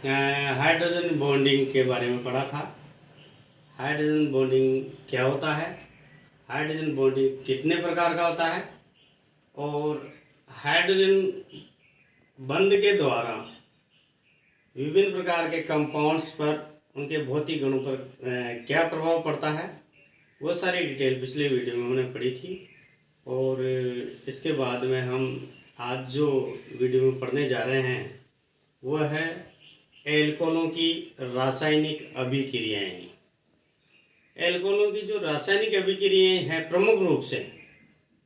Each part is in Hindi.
हाइड्रोजन बॉन्डिंग के बारे में पढ़ा था। हाइड्रोजन बॉन्डिंग क्या होता है, हाइड्रोजन बॉन्डिंग कितने प्रकार का होता है और हाइड्रोजन बंध के द्वारा विभिन्न प्रकार के कंपाउंड्स पर उनके भौतिक गुणों पर क्या प्रभाव पड़ता है, वो सारी डिटेल पिछले वीडियो में हमने पढ़ी थी। और इसके बाद में हम आज जो वीडियो में पढ़ने जा रहे हैं वह है एल्कोहलों की रासायनिक अभिक्रियाएं। एल्कोहलों की जो रासायनिक अभिक्रियाएं हैं प्रमुख रूप से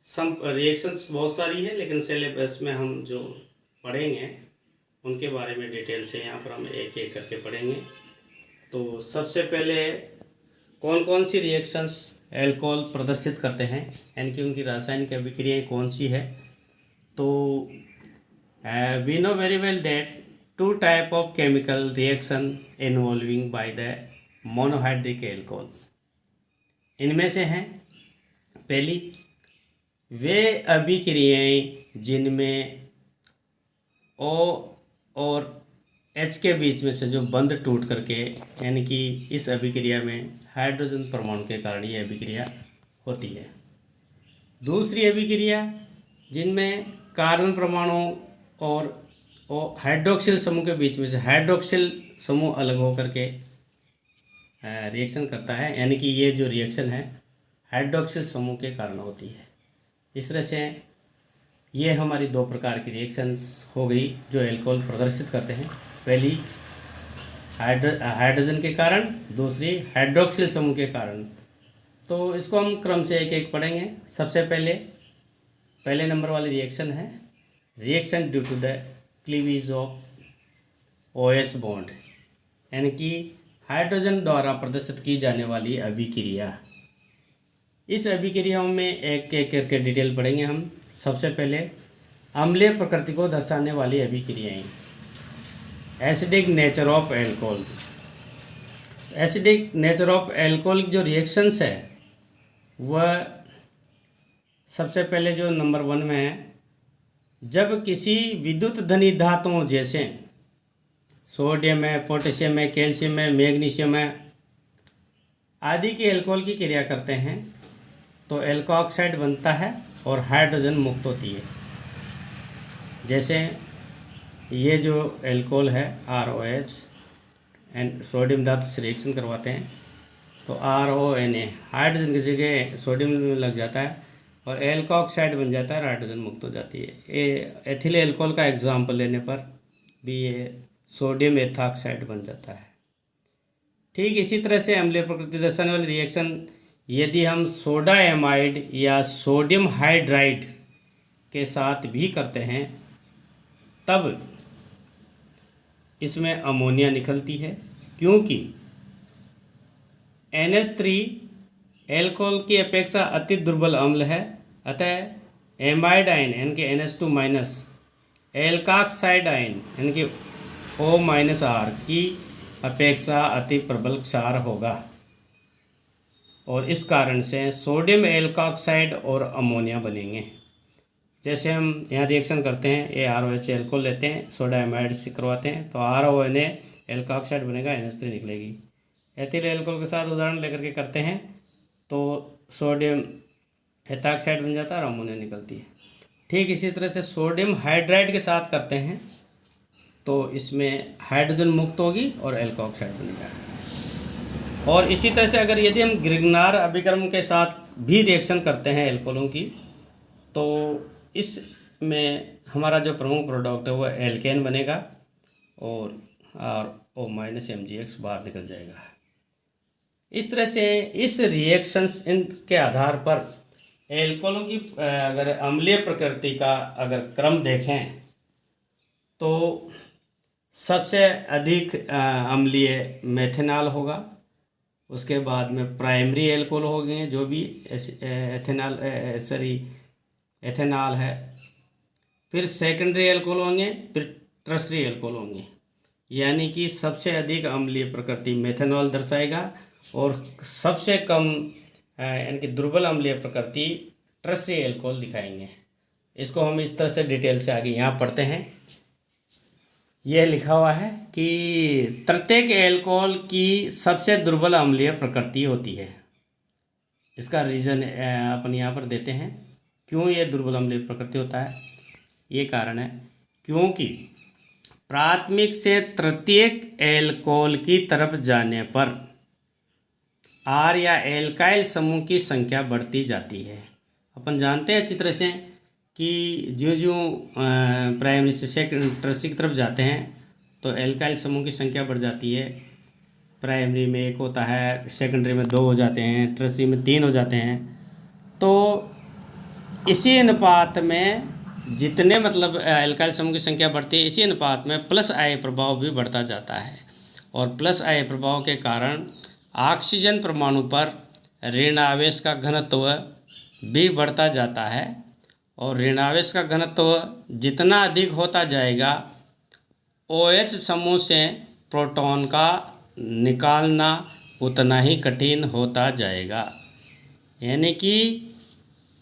रिएक्शंस बहुत सारी है, लेकिन सिलेबस में हम जो पढ़ेंगे उनके बारे में डिटेल से यहाँ पर हम एक एक करके पढ़ेंगे। तो सबसे पहले कौन कौन सी रिएक्शंस एल्कोहल प्रदर्शित करते हैं, यानी कि उनकी रासायनिक अभिक्रियाएं कौन सी है। तो we know very well that two type of chemical reaction involving by the monohydric alcohol. इनमें से हैं पहली वे अभिक्रियाएं जिनमें O और H के बीच में से जो बंध टूट करके, यानी कि इस अभिक्रिया में हाइड्रोजन परमाणु के कारण ये अभिक्रिया होती है। दूसरी अभिक्रिया जिनमें कार्बन परमाणु और हाइड्रोक्सिल समूह के बीच में से हाइड्रोक्सिल समूह अलग होकर के रिएक्शन करता है, यानी कि ये जो रिएक्शन है हाइड्रोक्सिल समूह के कारण होती है। इस तरह से ये हमारी दो प्रकार की रिएक्शंस हो गई जो एल्कोहल प्रदर्शित करते हैं। पहली हाइड्रोजन के कारण, दूसरी हाइड्रोक्सिल समूह के कारण। तो इसको हम क्रम से एक एक पढ़ेंगे। सबसे पहले नंबर वाली रिएक्शन है reaction due to the cleavage of OH bond, यानी कि हाइड्रोजन द्वारा प्रदर्शित की जाने वाली अभिक्रिया। इस अभिक्रियाओं में एक एक करके डिटेल पढ़ेंगे हम। सबसे पहले अम्लीय प्रकृति को दर्शाने वाली अभिक्रियाएं, acidic nature of alcohol. Acidic nature of alcohol जो रिएक्शंस है वह सबसे पहले जो नंबर 1 में है, जब किसी विद्युत धनी धातुओं जैसे सोडियम है, पोटेशियम है, कैल्शियम है, मैग्नीशियम है आदि के एल्कोहल की क्रिया करते हैं तो एल्कोऑक्साइड बनता है और हाइड्रोजन मुक्त होती है। जैसे ये जो एल्कोहल है ROH एंड सोडियम धातु से रिएक्शन करवाते हैं तो RONA हाइड्रोजन की जगह सोडियम लग जाता है और एल्कोऑक्साइड बन जाता है, हाइड्रोजन मुक्त हो जाती है। ये एथिल एल्कोहल का एग्जाम्पल लेने पर भी ये सोडियम एथॉक्साइड बन जाता है। ठीक इसी तरह से अम्लीय प्रकृति दर्शाने वाली रिएक्शन यदि हम सोडा एमाइड या सोडियम हाइड्राइड के साथ भी करते हैं तब इसमें अमोनिया निकलती है, क्योंकि NH3 एल्कोहल की अपेक्षा अति दुर्बल अम्ल है। अतः एमाइड आयन यानी कि NH2 माइनस एल्काक्साइड आयन यानी कि O-R की अपेक्षा अति प्रबल क्षार होगा और इस कारण से सोडियम एल्कोऑक्साइड और अमोनिया बनेंगे। जैसे हम यहाँ रिएक्शन करते हैं, ये ROH एल्कोहल लेते हैं, सोडा एमाइड से करवाते हैं तो RONA एल्कोऑक्साइड बनेगा, NH3 निकलेगी। एथिल एल्कोहल के साथ उदाहरण लेकर के करते हैं तो सोडियम एथॉक्साइड बन जाता है और अमोनिया निकलती है। ठीक इसी तरह से सोडियम हाइड्राइड के साथ करते हैं तो इसमें हाइड्रोजन मुक्त होगी और एल्कोऑक्साइड बनेगा। और इसी तरह से अगर यदि हम ग्रिग्नार अभिक्रम के साथ भी रिएक्शन करते हैं एल्कोहलों की तो इसमें हमारा जो प्रमुख प्रोडक्ट है वह एल्केन बनेगा और RO-MgX बाहर निकल जाएगा। इस तरह से इस रिएक्शंस के आधार पर एल्कोहलों की अगर अम्लीय प्रकृति का अगर क्रम देखें तो सबसे अधिक अम्लीय मेथेनॉल होगा, उसके बाद में प्राइमरी एल्कोहल हो गए जो भी एथेनॉल है, फिर सेकेंडरी एल्कोहल होंगे, फिर टर्शरी एल्कोहल होंगे। यानी कि सबसे अधिक अम्लीय प्रकृति मेथेनॉल दर्शाएगा और सबसे कम यानी कि दुर्बल अम्लीय प्रकृति टर्शरी एल्कोहल दिखाएंगे। इसको हम इस तरह से डिटेल से आगे यहाँ पढ़ते हैं। यह लिखा हुआ है कि प्रत्येक एल्कोहल की सबसे दुर्बल अम्लीय प्रकृति होती है। इसका रीज़न अपन यहाँ पर देते हैं क्यों ये दुर्बल अम्लीय प्रकृति होता है। ये कारण है क्योंकि प्राथमिक से तृतीयक एल्कोहल की तरफ जाने पर आर या एल्काइल समूह की संख्या बढ़ती जाती है। अपन जानते हैं अच्छी तरह से कि ज्यों ज्यों प्राइमरी से टर्शियरी की तरफ जाते हैं तो एल्काइल समूह की संख्या बढ़ जाती है। प्राइमरी में 1 होता है, सेकेंडरी में 2 हो जाते हैं, टर्शियरी में 3 हो जाते हैं। तो इसी अनुपात में जितने मतलब एल्काइल समूह की संख्या बढ़ती है, इसी अनुपात में प्लस आय प्रभाव भी बढ़ता जाता है। और प्लस आय प्रभाव के कारण ऑक्सीजन परमाणु पर ऋण आवेश का घनत्व भी बढ़ता जाता है। और ऋण आवेश का घनत्व जितना अधिक होता जाएगा, OH समूह से प्रोटॉन का निकालना उतना ही कठिन होता जाएगा। यानी कि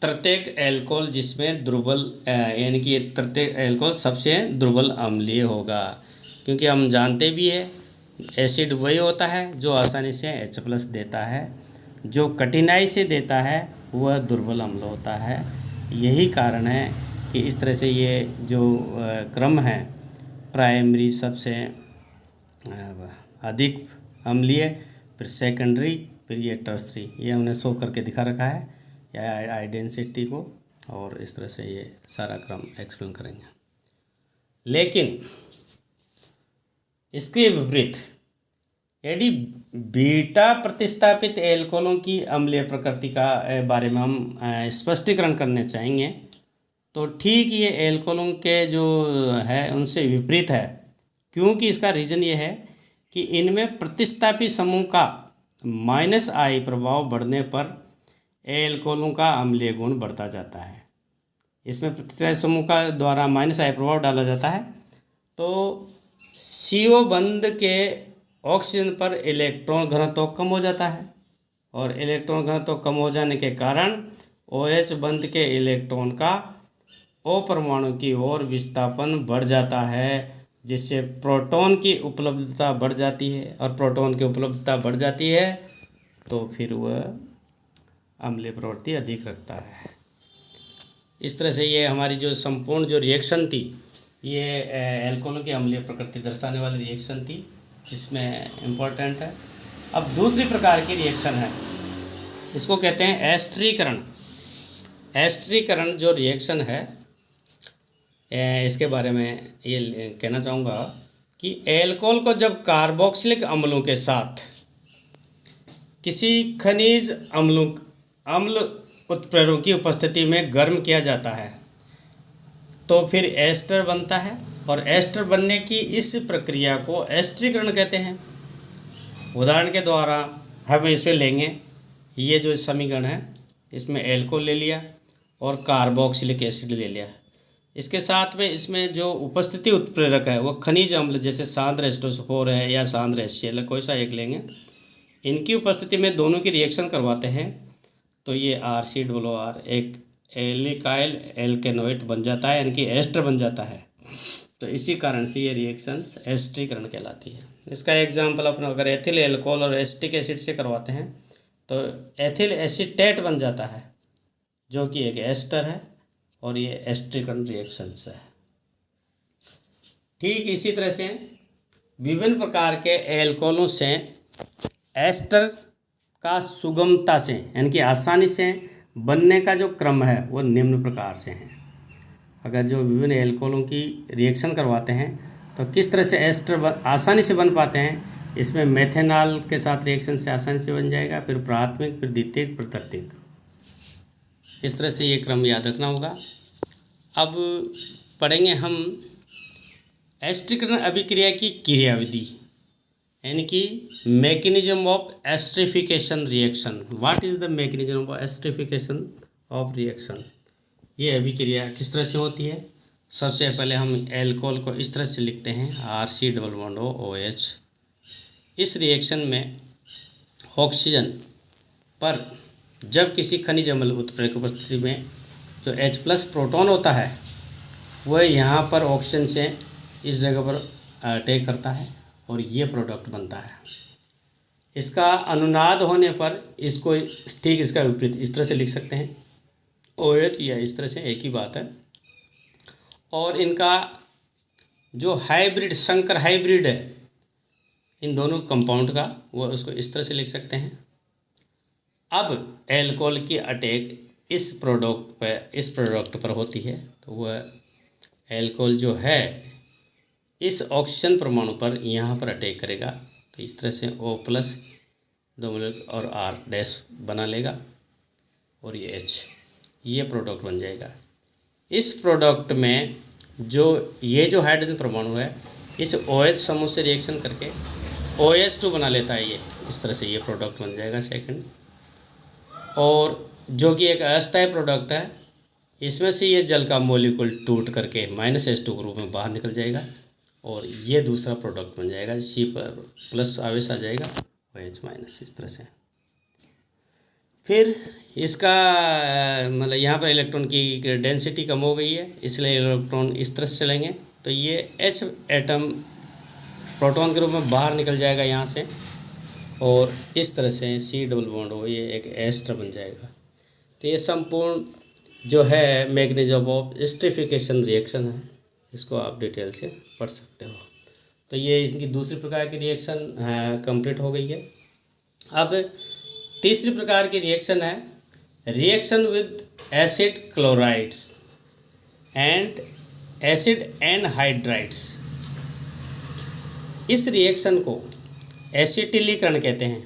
प्रत्येक एल्कोहल जिसमें दुर्बल यानी कि प्रत्येक एल्कोहल सबसे दुर्बल अम्लीय होगा, क्योंकि हम जानते भी है एसिड वही होता है जो आसानी से H+ देता है, जो कठिनाई से देता है वह दुर्बल अम्ल होता है। यही कारण है कि इस तरह से ये जो क्रम है, प्राइमरी सबसे अधिक अम्लीय, फिर सेकेंडरी, फिर ये टर्शियरी, ये हमने शो करके दिखा रखा है या आइडेंटिटी को, और इस तरह से ये सारा क्रम एक्सप्लेन करेंगे। लेकिन इसके विपरीत यदि बीटा प्रतिस्थापित एल्कोहलों की अम्लीय प्रकृति का बारे में हम स्पष्टीकरण करने चाहेंगे तो ठीक ये एल्कोहलों के जो है उनसे विपरीत है, क्योंकि इसका रीज़न ये है कि इनमें प्रतिस्थापी समूह का -I प्रभाव बढ़ने पर एल्कोहलों का अम्लीय गुण बढ़ता जाता है। इसमें प्रतिस्थापी समूह का द्वारा -I प्रभाव डाला जाता है तो CO बंध के ऑक्सीजन पर इलेक्ट्रॉन घनत्व कम हो जाता है, और इलेक्ट्रॉन घनत्व कम हो जाने के कारण OH बंध के इलेक्ट्रॉन का O परमाणु की ओर विस्थापन बढ़ जाता है, जिससे प्रोटॉन की उपलब्धता बढ़ जाती है। और प्रोटॉन की उपलब्धता बढ़ जाती है तो फिर वह अम्लीय प्रवृत्ति अधिक रखता है। इस तरह से ये हमारी जो संपूर्ण जो रिएक्शन थी, ये एल्कोहलों की अम्लीय प्रकृति दर्शाने वाली रिएक्शन थी, जिसमें इम्पोर्टेंट है। अब दूसरी प्रकार की रिएक्शन है, इसको कहते हैं एस्टरीकरण। एस्टरीकरण जो रिएक्शन है, इसके बारे में ये कहना चाहूँगा कि एल्कोहल को जब कार्बोक्सिलिक अम्लों के साथ किसी खनिज अम्ल उत्प्रेरकों की उपस्थिति में गर्म किया जाता है तो फिर एस्टर बनता है, और एस्टर बनने की इस प्रक्रिया को एस्टरीकरण कहते हैं। उदाहरण के द्वारा हम इसमें लेंगे, ये जो समीकरण है इसमें एल्कोहल ले लिया और कार्बोक्सिलिक एसिड ले लिया, इसके साथ में इसमें जो उपस्थिति उत्प्रेरक है वो खनिज अम्ल जैसे सांद्र H2SO4 है या सांद्र HCl है, कोई सा एक लेंगे। इनकी उपस्थिति में दोनों की रिएक्शन करवाते हैं तो ये RCOR एक एल्काइल एल्केनोइड बन जाता है, यानी कि एस्टर बन जाता है। तो इसी कारण से ये रिएक्शंस एस्टरीकरण कहलाती है। इसका एग्जांपल अपना अगर एथिल एल्कोहल और एसिटिक एसिड से करवाते हैं तो एथिल एसीटेट बन जाता है, जो कि एक एस्टर है, और ये एस्टरीकरण रिएक्शंस है। ठीक इसी तरह से विभिन्न प्रकार के एल्कोहलों से एस्टर का सुगमता से यानी कि आसानी से बनने का जो क्रम है वो निम्न प्रकार से है। अगर जो विभिन्न एल्कोहलों की रिएक्शन करवाते हैं तो किस तरह से एस्टर आसानी से बन पाते हैं, इसमें मेथेनॉल के साथ रिएक्शन से आसानी से बन जाएगा, फिर प्राथमिक, फिर द्वितीयक, फिर तृतीयक। इस तरह से ये क्रम याद रखना होगा। अब पढ़ेंगे हम एस्टरीकरण अभिक्रिया की क्रियाविधि, यानी कि mechanism of esterification reaction. What is the mechanism of esterification of reaction. ये अभिक्रिया किस तरह से होती है। सबसे पहले हम एल्कोहल को इस तरह से लिखते हैं RC≡OH। इस रिएक्शन में ऑक्सीजन पर जब किसी खनिज अम्ल उत्प्रेरक की उपस्थिति में जो H+ प्रोटॉन होता है वह यहाँ पर ऑक्सीजन से इस जगह पर अटैक करता है और ये प्रोडक्ट बनता है। इसका अनुनाद होने पर इसको ठीक इसका विपरीत इस तरह से लिख सकते हैं, OH या इस तरह से, एक ही बात है। और इनका जो हाइब्रिड, संकर हाइब्रिड है इन दोनों कंपाउंड का, वो उसको इस तरह से लिख सकते हैं। अब एल्कोहल की अटैक इस प्रोडक्ट पर होती है, तो वह एल्कोहल जो है इस ऑक्सीजन परमाणु पर यहाँ पर अटैक करेगा, तो इस तरह से O+ 2 मोलिक्यूल और R- बना लेगा और ये H, ये प्रोडक्ट बन जाएगा। इस प्रोडक्ट में जो हाइड्रोजन परमाणु है इस OH समूह से रिएक्शन करके OH2 बना लेता है, ये इस तरह से ये प्रोडक्ट बन जाएगा सेकंड। और जो कि एक अस्थायी प्रोडक्ट है, इसमें से ये जल का मॉलिक्यूल टूट करके -H2 ग्रुप में बाहर निकल जाएगा और ये दूसरा प्रोडक्ट बन जाएगा। C+ आवेश आ जाएगा, OH-, इस तरह से। फिर इसका मतलब यहाँ पर इलेक्ट्रॉन की डेंसिटी कम हो गई है, इसलिए इलेक्ट्रॉन इस तरह से चलेंगे, तो ये H एटम प्रोटॉन के रूप में बाहर निकल जाएगा यहाँ से और इस तरह से C डबल बॉन्ड हो, ये एक एस्टर बन जाएगा। तो ये संपूर्ण जो है मैग्नीज्म ऑफ स्टेरिफिकेशन रिएक्शन है, इसको आप डिटेल से पढ़ सकते हो। तो ये इनकी दूसरी प्रकार की रिएक्शन कंप्लीट हो गई है। अब तीसरी प्रकार की रिएक्शन है reaction with acid chlorides and acid anhydrides. इस रिएक्शन को एसिटिलीकरण कहते हैं,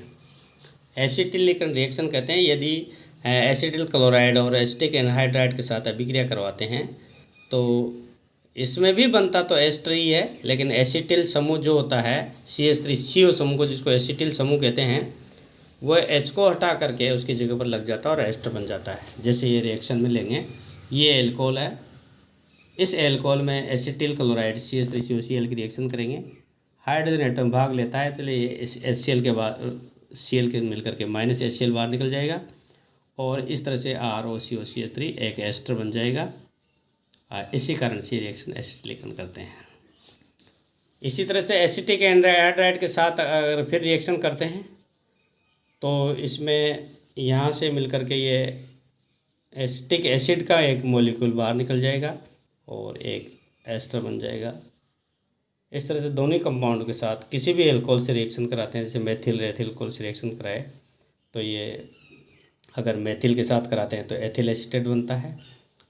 एसिटिलीकरण रिएक्शन कहते हैं। यदि एसिटिल क्लोराइड और एसिटिक एनहाइड्राइड के साथ अभिक्रिया करवाते हैं तो इसमें भी बनता तो एस्टर ही है, लेकिन एसिटिल समूह जो होता है CH3 CO समूह को, जिसको एसिटिल समूह कहते हैं, वह H को हटा करके उसकी जगह पर लग जाता है और एस्टर बन जाता है। जैसे ये रिएक्शन में लेंगे, ये एल्कोहल है, इस एल्कोहल में एसिटिल क्लोराइड CH3COCl की रिएक्शन करेंगे, हाइड्रोजन एटम भाग लेता है, तो ये इस HCl के बाद Cl के मिलकर के -HCl बाहर निकल जाएगा और इस तरह से ROCOCH3 एक एस्टर बन जाएगा। इसी कारण से रिएक्शन एसिटिलीकरण करते हैं। इसी तरह से एसिटिक एनहाइड्राइड के साथ अगर फिर रिएक्शन करते हैं तो इसमें यहाँ से मिलकर के ये एसिटिक एसिड का एक मॉलिक्यूल बाहर निकल जाएगा और एक एस्टर बन जाएगा। इस तरह से दोनों कंपाउंड के साथ किसी भी एल्कोहल से रिएक्शन कराते हैं, जैसे मेथिल रेथिल अल्कोहल से रिएक्शन कराए तो ये अगर मेथिल के साथ कराते हैं तो एथिल एसीटेट बनता है,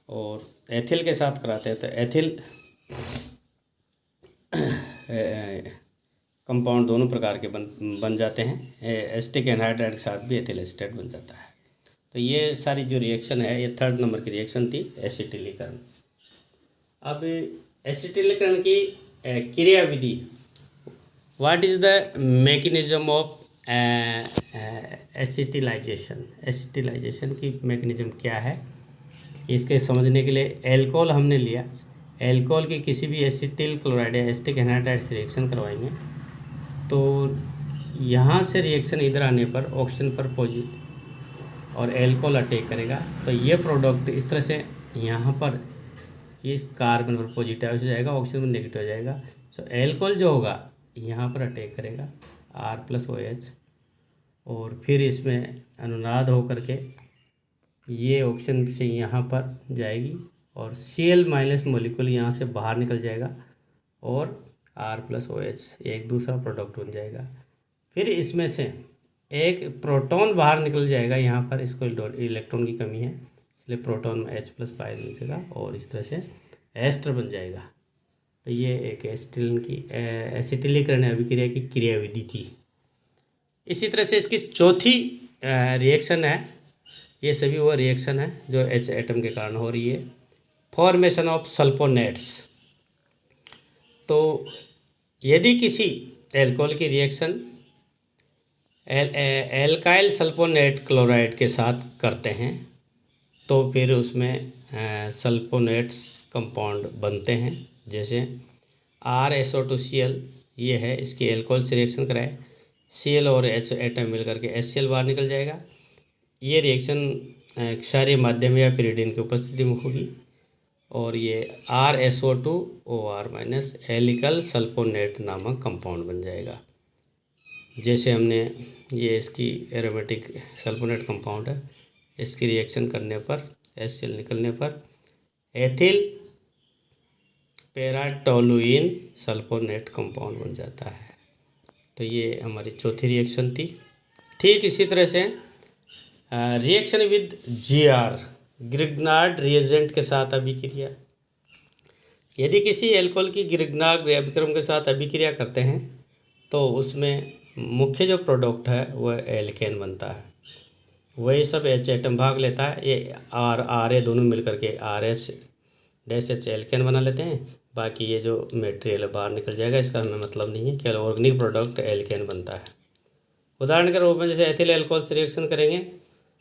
और एथिल के साथ कराते हैं तो एथिल कंपाउंड दोनों प्रकार के बन जाते हैं। एसिटिक एनहाइड्राइड के साथ भी एथिल एसीटेट बन जाता है। तो ये सारी जो रिएक्शन है ये 3rd नंबर की रिएक्शन थी, एसिटिलीकरण। अब एसिटिलीकरण की क्रियाविधि, what is the mechanism of acetylation, acetylation की मैकेनिज्म क्या है, इसके समझने के लिए एल्कोहल हमने लिया, एल्कोहल की किसी भी एसिटिल क्लोराइड या एसिटिक एनहाइड्राइड से रिएक्शन करवाएंगे तो यहाँ से रिएक्शन इधर आने पर ऑक्सीजन पर पॉजिटिव और एल्कोहल अटैक करेगा, तो ये प्रोडक्ट इस तरह से यहाँ पर इस कार्बन पर पॉजिटिव हो जाएगा, ऑक्सीजन पर नेगेटिव हो जाएगा। सो एल्कोहल जो होगा यहाँ पर अटैक करेगा R+ OH, और फिर इसमें अनुनाद हो करके ये ऑक्सीजन से यहाँ पर जाएगी और Cl- मॉलिक्यूल यहाँ से बाहर निकल जाएगा और R+ OH एक दूसरा प्रोडक्ट बन जाएगा। फिर इसमें से एक प्रोटॉन बाहर निकल जाएगा, यहाँ पर इसको इलेक्ट्रॉन की कमी है इसलिए प्रोटॉन में H+ पाया मिलेगा और इस तरह से एस्टर बन जाएगा। तो ये एक एसिटिलीकरण अभिक्रिया की क्रियाविधि थी। इसी तरह से इसकी चौथी रिएक्शन है, ये सभी वो रिएक्शन है जो H एटम के कारण हो रही है, फॉर्मेशन ऑफ सल्फोनेट्स। तो यदि किसी एल्कोहल की रिएक्शन एल्काइल सल्फोनेट क्लोराइड के साथ करते हैं तो फिर उसमें सल्फोनेट्स कंपाउंड बनते हैं, जैसे RSO2Cl ये है, इसकी एल्कोहल से रिएक्शन कराए Cl और H एटम मिल करके HCl बाहर निकल जाएगा। ये रिएक्शन क्षारीय माध्यम या पिरिडिन की उपस्थिति में होगी और ये RSO2OR- एल्किल सल्फोनेट नामक कंपाउंड बन जाएगा। जैसे हमने ये इसकी एरोमेटिक सल्फोनेट कंपाउंड है, इसकी रिएक्शन करने पर HCl निकलने पर एथिल पैराटोलुइन सल्फोनेट कंपाउंड बन जाता है। तो ये हमारी चौथी रिएक्शन थी। ठीक इसी तरह से reaction with GR Grignard reagent के साथ अभिक्रिया। यदि किसी एल्कोहल की ग्रिग्नार्ड अभिक्रम के साथ अभिक्रिया करते हैं तो उसमें मुख्य जो प्रोडक्ट है वह एल्केन बनता है। वही सब H एटम भाग लेता है, ये RA दोनों मिलकर के RS-H एल्केन बना लेते हैं। बाकी ये जो मटेरियल बाहर निकल जाएगा, इसका हमें मतलब नहीं है, केवल ऑर्गेनिक प्रोडक्ट एल्केन बनता है। उदाहरण के रूप में जैसे एथिल एल्कोहल से रिएक्शन करेंगे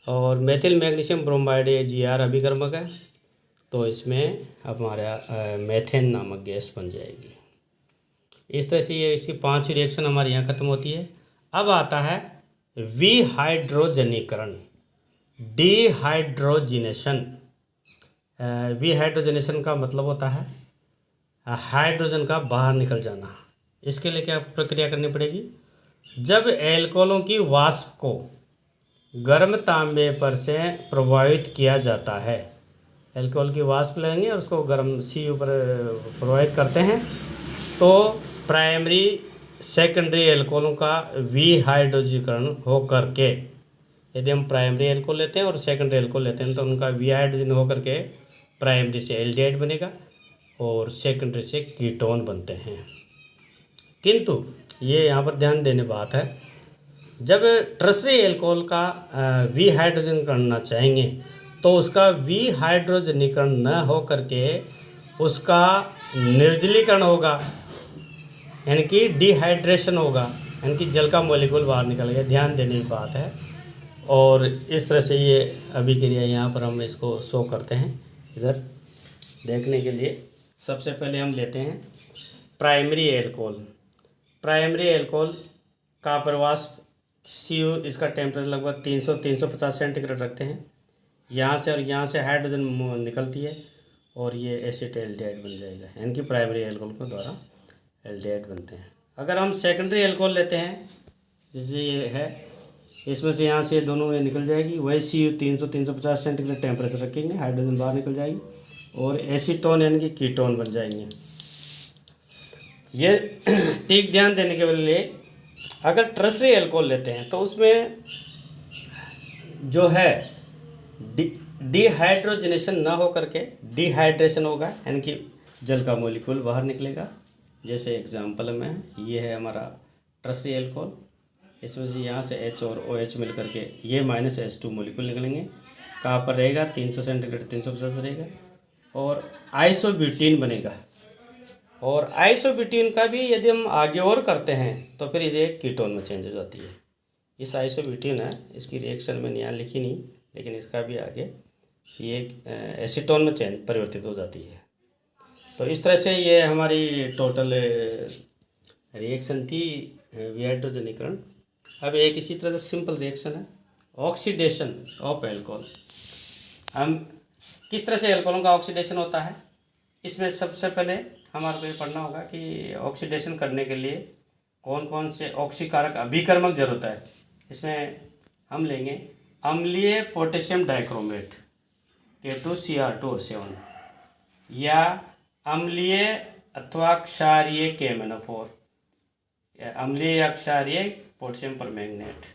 और मेथिल मैग्नीशियम ब्रोमाइड GR अभिकर्मक है, तो इसमें हमारा मेथेन नामक गैस बन जाएगी। इस तरह से ये इसकी 5 रिएक्शन हमारे यहाँ ख़त्म होती है। अब आता है विहाइड्रोजनीकरण, डिहाइड्रोजिनेशन। विहाइड्रोजनेशन का मतलब होता है हाइड्रोजन का बाहर निकल जाना। इसके लिए क्या प्रक्रिया करनी पड़ेगी? जब एल्कोहलों की वाष्प को गर्म तांबे पर से प्रभावित किया जाता है, एल्कोहल की वाष्प लेंगे और उसको गर्म CU पर प्रभावित करते हैं, तो प्राइमरी सेकेंडरी एल्कोहलों का विहाइड्रोजीकरण हो करके, यदि हम प्राइमरी एल्कोहल लेते हैं और सेकेंडरी एल्कोहल लेते हैं तो उनका विहाइड्रोजन होकर के प्राइमरी से एल्डिहाइड बनेगा और सेकेंडरी से कीटोन बनते हैं। किंतु ये यहाँ पर ध्यान देने बात है, जब टर्शरी एल्कोहल का विहाइड्रोजन करना चाहेंगे तो उसका विहाइड्रोजनीकरण न हो करके उसका निर्जलीकरण होगा, यानी कि डिहाइड्रेशन होगा, यानी कि जल का मॉलिक्यूल बाहर निकलेगा। ध्यान देने की बात है। और इस तरह से ये अभिक्रिया यहाँ पर हम इसको शो करते हैं इधर देखने के लिए। सबसे पहले हम लेते हैं प्राइमरी एल्कोहल। प्राइमरी एल्कोहल का प्रवास CU, इसका टेम्परेचर लगभग 300-350 सेंटीग्रेड रखते हैं। यहाँ से और यहाँ से हाइड्रोजन निकलती है और ये एसिटाल्डिहाइड बन जाएगा, यानी कि प्राइमरी एल्कोहल के द्वारा एल्डिहाइड बनते हैं। अगर हम सेकेंडरी एल्कोहल लेते हैं, जैसे ये है, इसमें से यहाँ से दोनों ये निकल जाएगी, वही CU 300-350 सेंटीग्रेड टेम्परेचर रखेंगे, हाइड्रोजन बाहर निकल जाएगी और एसीटोन यानी कि कीटोन बन जाएंगे। ये ठीक ध्यान देने के लिए, अगर टर्शरी एल्कोहल लेते हैं तो उसमें जो है डिहाइड्रोजनेशन ना हो करके डिहाइड्रेशन होगा, यानी कि जल का मॉलिक्यूल बाहर निकलेगा। जैसे एग्जांपल में ये है हमारा टर्शरी एल्कोहल, इसमें से यहाँ से H और OH मिल करके ये -H2 मॉलिक्यूल निकलेंगे। कहाँ पर रहेगा? 300 सेंटीग्रेड 350 रहेगा और आइसोब्यूटीन बनेगा। और आइसोब्यूटीन का भी यदि हम आगे और करते हैं तो फिर ये कीटोन में चेंज हो जाती है। इस आइसोब्यूटीन है, इसकी रिएक्शन मैंने यहाँ लिखी नहीं, लेकिन इसका भी आगे ये एसीटोन में परिवर्तित हो जाती है। तो इस तरह से ये हमारी टोटल रिएक्शन थी विहाइड्रोजनीकरण। अब एक इसी तरह से सिंपल रिएक्शन है ऑक्सीडेशन ऑफ एल्कोहल। हम किस तरह से एल्कोहलों का ऑक्सीडेशन होता है, इसमें सबसे पहले हमारे को ये पढ़ना होगा कि ऑक्सीडेशन करने के लिए कौन कौन से ऑक्सीकारक अभिकर्मक जरूरत है। इसमें हम लेंगे अम्लीय पोटेशियम डाइक्रोमेट K2Cr2O7 या अम्लीय अथवा क्षारीय KMnO4 या अम्लीय या क्षारीय पोटेशियम परमैंगनेट।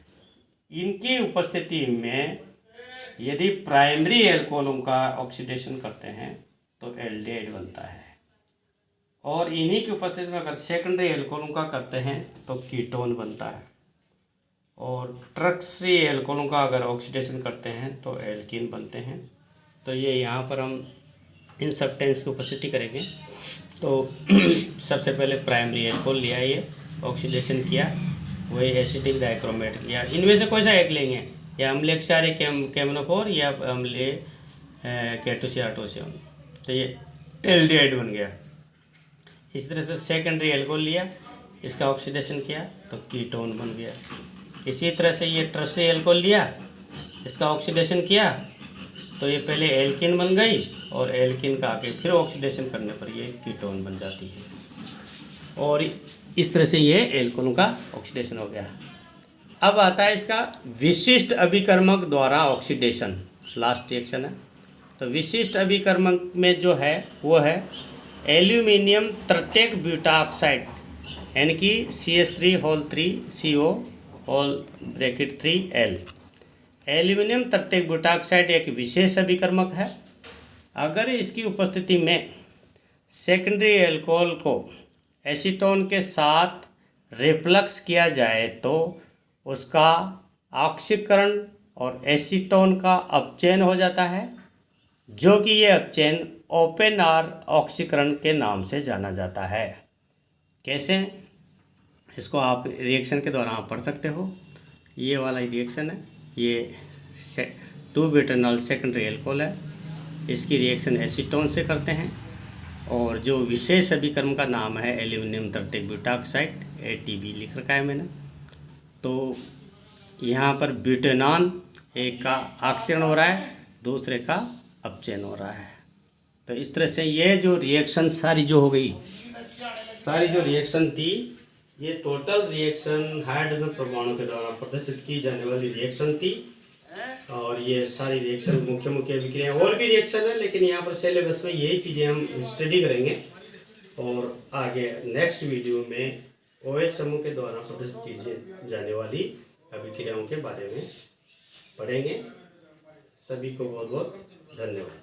इनकी उपस्थिति में यदि प्राइमरी एल्कोहलों का ऑक्सीडेशन करते हैं तो एल्डिहाइड बनता है, और इन्हीं की उपस्थिति में अगर सेकेंडरी एल्कोहलों का करते हैं तो कीटोन बनता है, और टर्शरी एल्कोहलों का अगर ऑक्सीडेशन करते हैं तो एल्कीन बनते हैं। तो ये यहाँ पर हम इन सब्सटेंस की उपस्थिति करेंगे। तो सबसे पहले प्राइमरी एल्कोहल लिया, ये ऑक्सीडेशन किया, वही एसिटिक डाइक्रोमेट किया। इनमें से कोई सा एक लेंगे, या अम्लीय क्षारीय KMnO4 या अम्लीय K2Cr2O7, तो ये एल्डिहाइड बन गया। इस तरह से सेकेंडरी एल्कोहल लिया, इसका ऑक्सीडेशन किया तो कीटोन बन गया। इसी तरह से ये टर्शरी एल्कोहल लिया, इसका ऑक्सीडेशन किया तो ये पहले एल्किन बन गई और एल्किन का आके फिर ऑक्सीडेशन करने पर ये कीटोन बन जाती है और इस तरह से ये एल्कोन का ऑक्सीडेशन हो गया। अब आता है इसका विशिष्ट अभिकर्मक द्वारा ऑक्सीडेशन, लास्ट रिएक्शन है। तो विशिष्ट अभिकर्मक में जो है वो है एल्यूमिनियम तृतीयक ब्यूटा ऑक्साइड यानी कि CH3 3CO(3L। एल्यूमिनियम तृतीयक ब्यूटा ऑक्साइड एक विशेष अभिकर्मक है। अगर इसकी उपस्थिति में सेकेंडरी एल्कोहल को एसीटोन के साथ रिफ्लक्स किया जाए तो उसका ऑक्सीकरण और एसीटोन का अपचयन हो जाता है, जो कि ये अपचयन ओपन आर ऑक्सीकरण के नाम से जाना जाता है। कैसे? इसको आप रिएक्शन के दौरान पढ़ सकते हो। ये वाला रिएक्शन है, ये 2-ब्यूटेनॉल सेकेंडरी एल्कोहल है, इसकी रिएक्शन एसीटोन से करते हैं और जो विशेष अभिकर्म का नाम है एल्यूमिनियम तृतीयक ब्यूटा ऑक्साइड, ATB लिख रखा है मैंने। तो यहाँ पर ब्यूटेनॉन एक का ऑक्सीकरण हो रहा है, दूसरे का अपचयन हो रहा है। तो इस तरह से ये जो रिएक्शन सारी जो हो गई, सारी जो रिएक्शन थी, ये टोटल रिएक्शन हाइड्रोजन परमाणु के द्वारा प्रदर्शित की जाने वाली रिएक्शन थी। और ये सारी रिएक्शन मुख्य अभिक्रिया, और भी रिएक्शन है लेकिन यहाँ पर सिलेबस में यही चीज़ें हम स्टडी करेंगे और आगे नेक्स्ट वीडियो में OH समूह के द्वारा प्रदर्शित की जाने वाली अभिक्रियाओं के बारे में पढ़ेंगे। सभी को बहुत बहुत धन्यवाद।